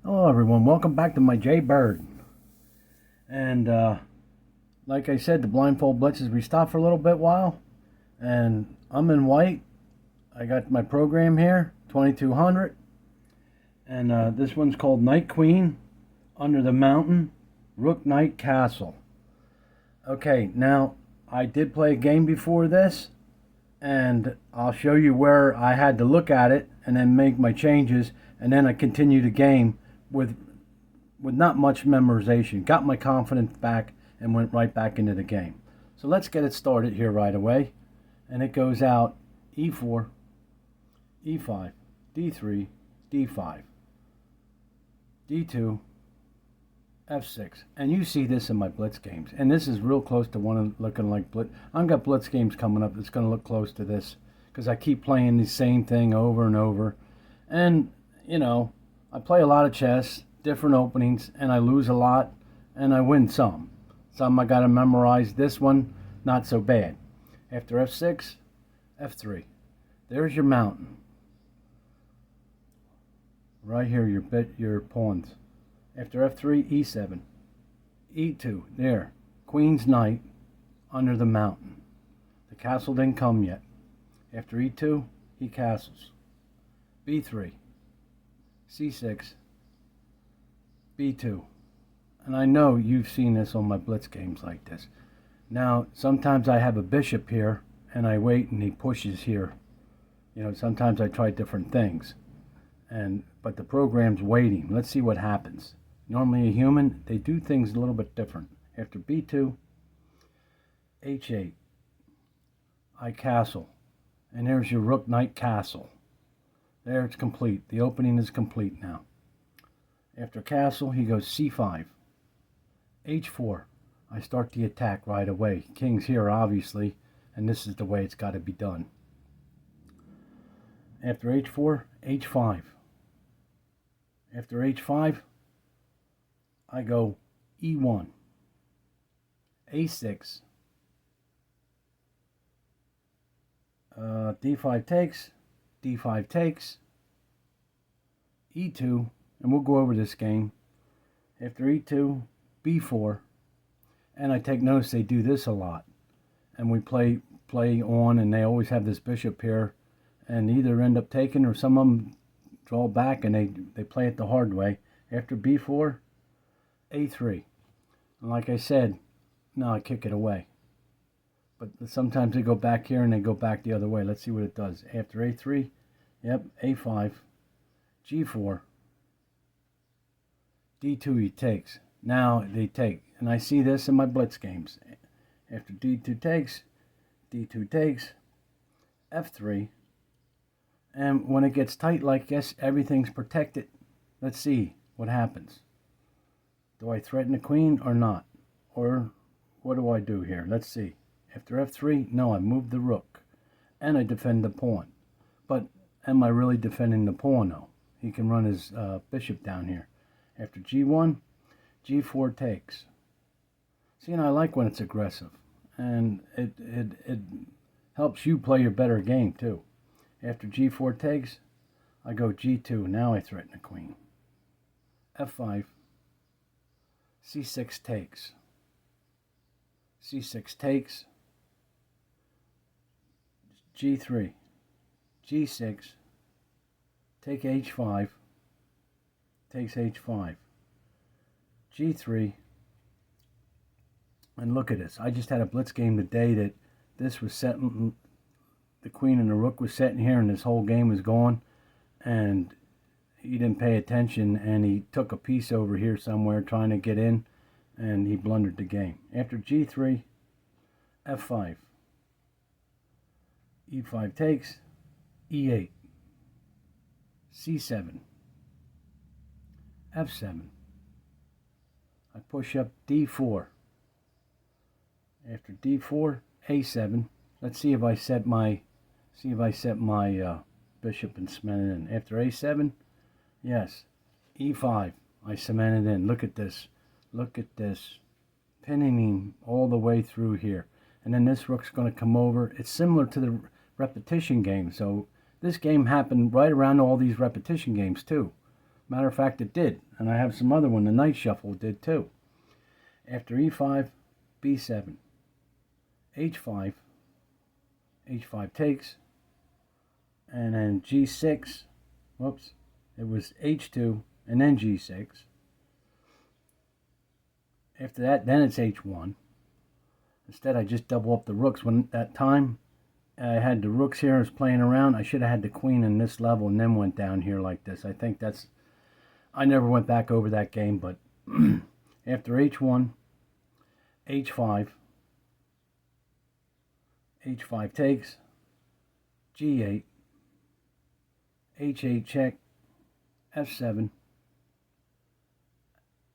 Hello everyone, welcome back to my Jaybird. And like I said, the blindfold blitzes, we stopped for a little bit while. And I'm in white. I got my program here, 2200. And this one's called Night Queen, Under the Mountain, Rook Knight Castle. Okay, now I did play a game before this. And I'll show you where I had to look at it and then make my changes. And then I continued the game with not much memorization. Got my confidence back and went right back into the game. So let's get it started here right away. And it goes out e4, e5, d3, d5, d2, f6. And you see this in my blitz games. And this is real close to one of looking like blitz. I've got blitz games coming up that's going to look close to this because I keep playing the same thing over and over. And, you know, I play a lot of chess, different openings, and I lose a lot, and I win some. Some I got to memorize. This one, not so bad. After f6, f3. There's your mountain. Right here, your pawns. After f3, e7, e2. There, Queen's Knight under the mountain. The castle didn't come yet. After e2, he castles. b3, c6, b2. And I know you've seen this on my blitz games like this. Now, sometimes I have a bishop here, and I wait, and he pushes here. You know, sometimes I try different things. But the program's waiting. Let's see what happens. Normally a human, they do things a little bit different. After b2, h8, I castle. And there's your rook knight castle. There, it's complete. The opening is complete now. After castle, he goes c5, h4. I start the attack right away. King's here, obviously, and this is the way it's got to be done. After h4, h5. After h5, I go e1, a6, d5 takes, d5 takes, e2, and we'll go over this game. After e2, b4, and I take notice they do this a lot, and we play on, and they always have this bishop here, and either end up taking or some of them draw back, and they play it the hard way. After b4, a3, and like I said, now I kick it away. But sometimes they go back here and they go back the other way. Let's see what it does. After a3, yep, a5, g4, d2 he takes. Now they take, and I see this in my blitz games. After d2 takes, f3, and when it gets tight like this, everything's protected. Let's see what happens. Do I threaten the queen or not? Or what do I do here? Let's see. After f3, no, I move the rook. And I defend the pawn. But am I really defending the pawn, though? He can run his bishop down here. After g1, g4 takes. See, and I like when it's aggressive. And it helps you play your better game, too. After g4 takes, I go g2. Now I threaten the queen. f5, c6 takes. c6 takes. g3, g6, take h5, takes h5, g3, and look at this. I just had a blitz game today that this was setting, the queen and the rook was sitting here, and this whole game was going, and he didn't pay attention, and he took a piece over here somewhere trying to get in, and he blundered the game. After g3, f5, e5 takes, e8, c7, f7. I push up d4. After d4, a7. Let's see if I set my bishop and cement it in. After a7, yes, e5. I cement it in. Look at this. Look at this. Pinning him all the way through here. And then this rook's going to come over. It's similar to the repetition game. So this game happened right around all these repetition games too. Matter of fact, it did. And I have some other one, the Night Shuffle did too. After e5, b7, h5, h5 takes, and then g6, whoops, it was h2, and then g6. After that, then it's h1. Instead, I just double up the rooks. When that time I had the rooks here, I was playing around, I should have had the queen in this level and then went down here like this. I think that's, I never went back over that game, but after h1, h5, h5 takes, g8, h8 check, f7,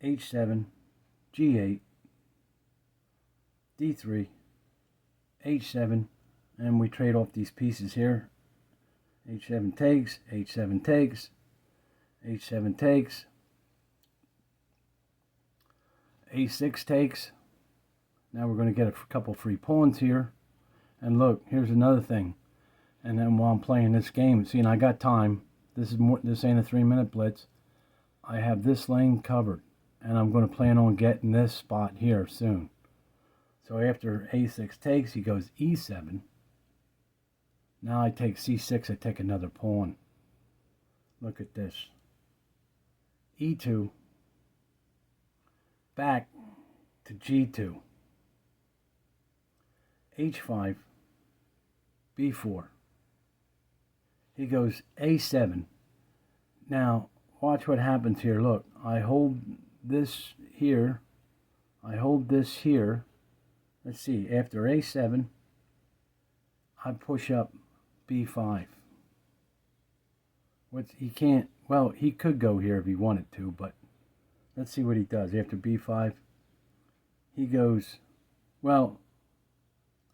h7, g8, d3, h7, and we trade off these pieces here. h7 takes, h7 takes, h7 takes, a6 takes. Now we're going to get a couple free pawns here. And look, here's another thing. And then while I'm playing this game, see, and I got time. This ain't a 3-minute blitz. I have this lane covered, and I'm going to plan on getting this spot here soon. So after a6 takes, he goes e7. Now I take c6, I take another pawn. Look at this. e2, back to g2, h5, b4. He goes a7. Now, watch what happens here. Look, I hold this here. I hold this here. Let's see, after a7, I push up b5. He can't, well, he could go here if he wanted to, but let's see what he does. After b5, he goes, well,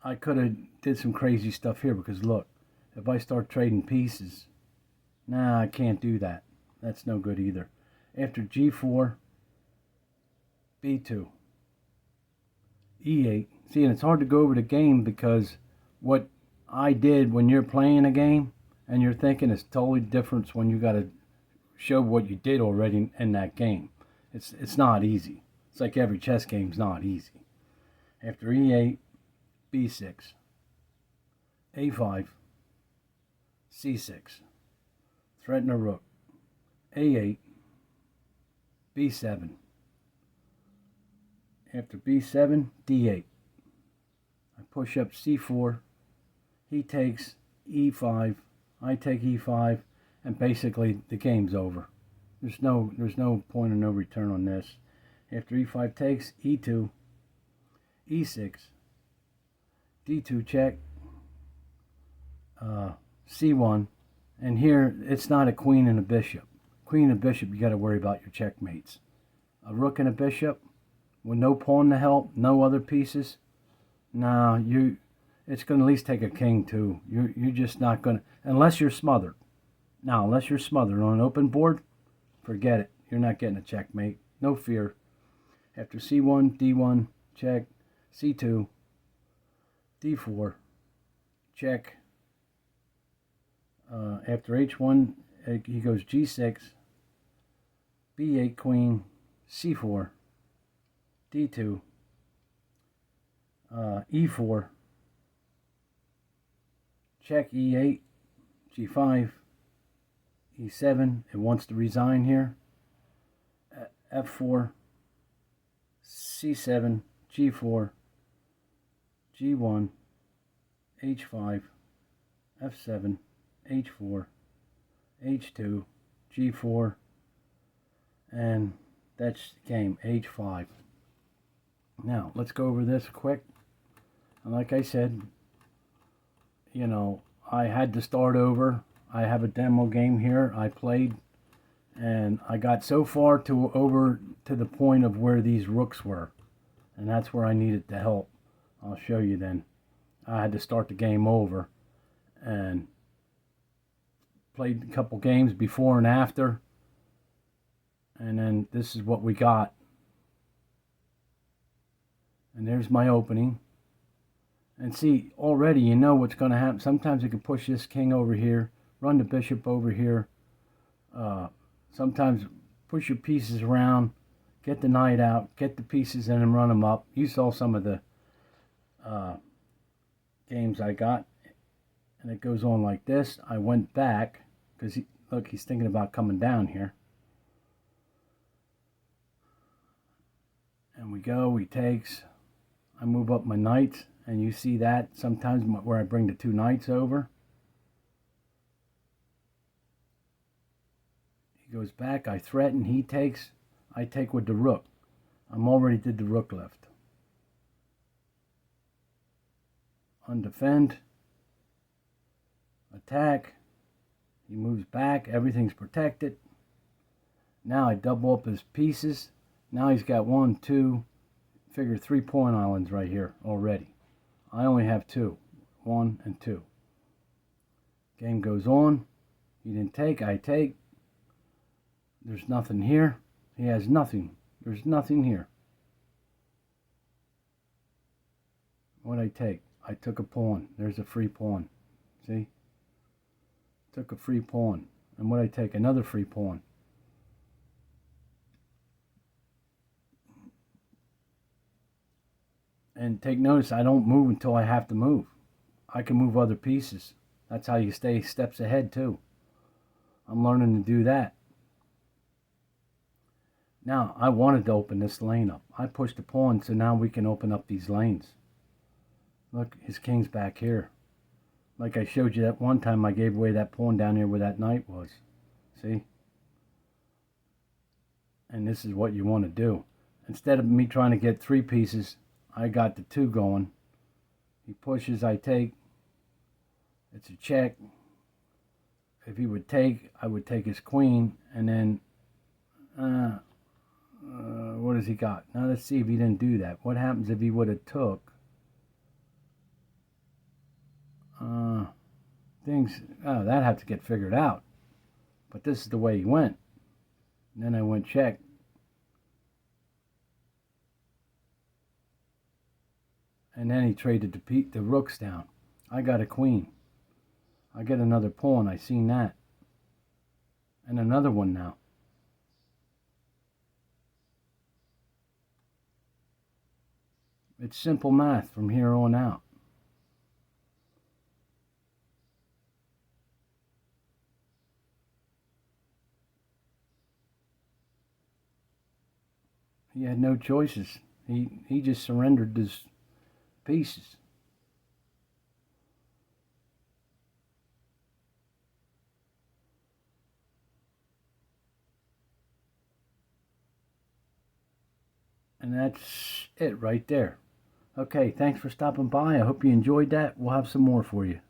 I could have did some crazy stuff here because look, if I start trading pieces, nah, I can't do that. That's no good either. After g4, b2, e8. See, and it's hard to go over the game because what I did when you're playing a game and you're thinking is totally different when you got to show what you did already in that game. It's not easy. It's like every chess game's not easy. After e8, b6, a5, c6, threaten a rook, a8, b7. After b7, d8. I push up c4, he takes e5, I take e5, and basically the game's over. There's no point of no return on this. After e5 takes, e2, e6, d2 check, c1, and here it's not a queen and a bishop. Queen and bishop, you got to worry about your checkmates. A rook and a bishop, with no pawn to help, no other pieces, nah, it's going to at least take a king too. You're just not going to, unless you're smothered. Now, unless you're smothered on an open board, forget it. You're not getting a checkmate. No fear. After c1, d1, check, c2, d4, check. After h1, he goes g6, b8 queen, c4, d2, e4, check e8, g5, e7. It wants to resign here. f4, c7, g4, g1, h5, f7, h4, h2, g4, and that's the game, h5. Now, let's go over this quick. And like I said, you know, I had to start over. I have a demo game here I played, and I got so far over to the point of where these rooks were, and that's where I needed the help. I'll show you then. I had to start the game over and played a couple games before and after, and then this is what we got. And there's my opening. And see, already you know what's going to happen. Sometimes you can push this king over here, run the bishop over here, sometimes push your pieces around, get the knight out, get the pieces in and run them up. You saw some of the games I got, and it goes on like this. I went back because look, he's thinking about coming down here. And we go, he takes. I move up my knights, and you see that sometimes where I bring the two knights over. He goes back, I threaten, he takes, I take with the rook. I'm already did the rook left. Undefend, attack, he moves back, everything's protected. Now I double up his pieces. Now he's got 1, 2, figure 3 pawn islands right here already. I only have 2, 1 and 2. Game goes on. He didn't take, I take. There's nothing here. He has nothing. There's nothing here. What'd I take? I took a pawn. There's a free pawn. See? Took a free pawn. And what'd I take? Another free pawn. And take notice, I don't move until I have to move. I can move other pieces. That's how you stay steps ahead too. I'm learning to do that. Now, I wanted to open this lane up. I pushed the pawn, so now we can open up these lanes. Look, his king's back here. Like I showed you that one time I gave away that pawn down here where that knight was. See? And this is what you want to do. Instead of me trying to get 3 pieces, I got the 2 going. He pushes, I take. It's a check. If he would take, I would take his queen, and then what has he got? Now let's see if he didn't do that. What happens if he would have took? That'd have to get figured out. But this is the way he went. And then I went check. And then he traded the rooks down. I got a queen. I get another pawn. I seen that. And another one now. It's simple math from here on out. He had no choices. He just surrendered his pieces. And that's it right there. Okay, thanks for stopping by. I hope you enjoyed that. We'll have some more for you.